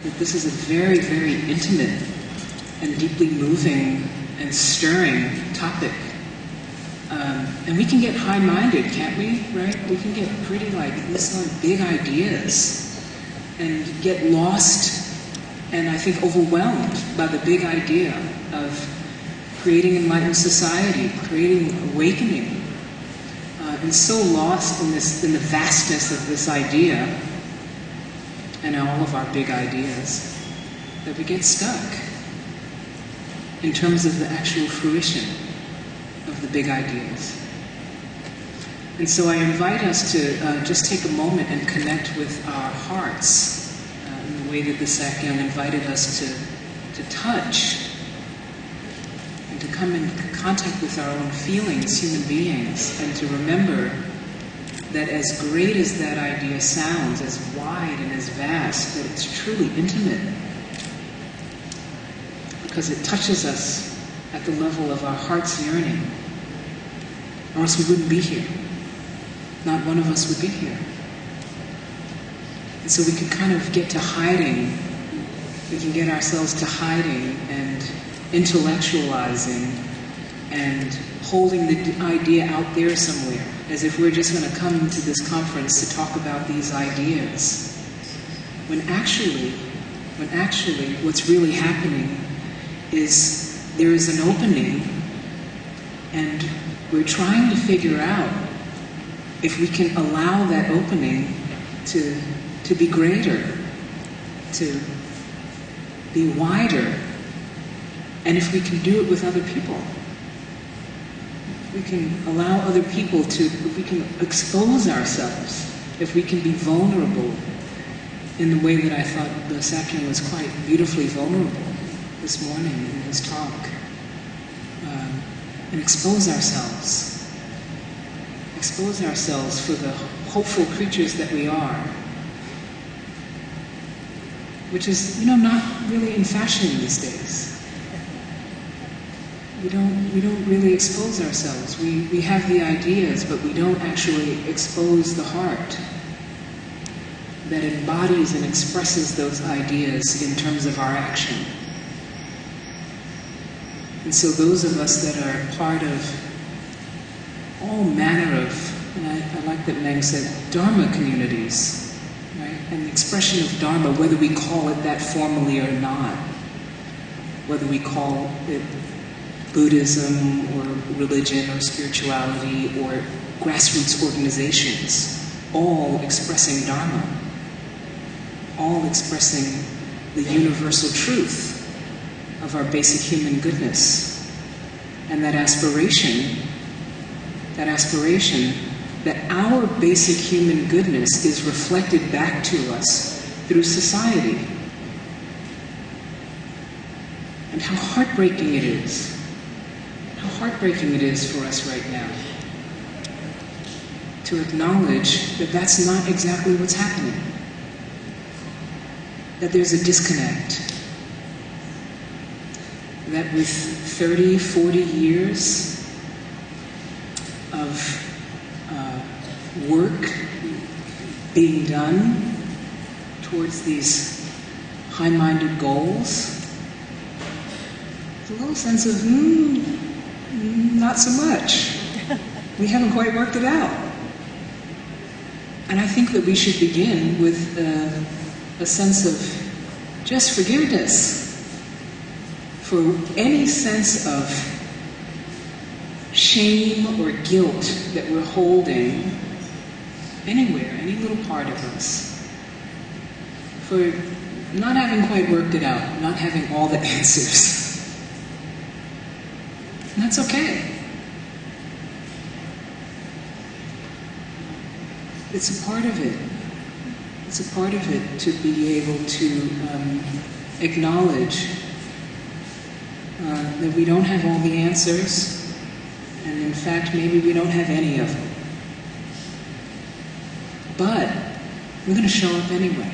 that this is a very, very intimate and deeply moving and stirring topic. And we can get high-minded, can't we? Right? We can get pretty these big ideas and get lost and I think overwhelmed by the big idea of creating enlightened society, creating awakening, and so lost in the vastness of this idea and all of our big ideas that we get stuck in terms of the actual fruition of the big ideas. And so I invite us to just take a moment and connect with our hearts in the way that the Sakyong invited us to touch and to come in contact with our own feelings, human beings, and to remember that as great as that idea sounds, as wide and as vast, that it's truly intimate, because it touches us at the level of our heart's yearning, or else we wouldn't be here. Not one of us would be here. And so we can kind of get to hiding, we can get ourselves to hiding and intellectualizing and holding the idea out there somewhere, as if we're just going to come to this conference to talk about these ideas. When actually what's really happening is there is an opening, and we're trying to figure out if we can allow that opening to be greater, to be wider, and if we can do it with other people. We can allow other people to, if we can expose ourselves, if we can be vulnerable in the way that I thought the Sakyong was quite beautifully vulnerable this morning in his talk, and expose ourselves for the hopeful creatures that we are, which is, not really in fashion these days. We don't really expose ourselves. We have the ideas, but we don't actually expose the heart that embodies and expresses those ideas in terms of our action. And so those of us that are part of all manner of, and I like that Meng said, Dharma communities, right? And the expression of Dharma, whether we call it that formally or not, whether we call it Buddhism or religion or spirituality or grassroots organizations, all expressing Dharma, all expressing the universal truth of our basic human goodness, and that aspiration that our basic human goodness is reflected back to us through society. And how heartbreaking it is for us right now to acknowledge that that's not exactly what's happening, that there's a disconnect, that with 30, 40 years of work being done towards these high-minded goals, there's a little sense of, not so much. We haven't quite worked it out. And I think that we should begin with a sense of just forgiveness for any sense of shame or guilt that we're holding anywhere, any little part of us, for not having quite worked it out, not having all the answers. And that's okay. It's a part of it. It's a part of it to be able to acknowledge that we don't have all the answers, and in fact, maybe we don't have any of them. But we're going to show up anyway.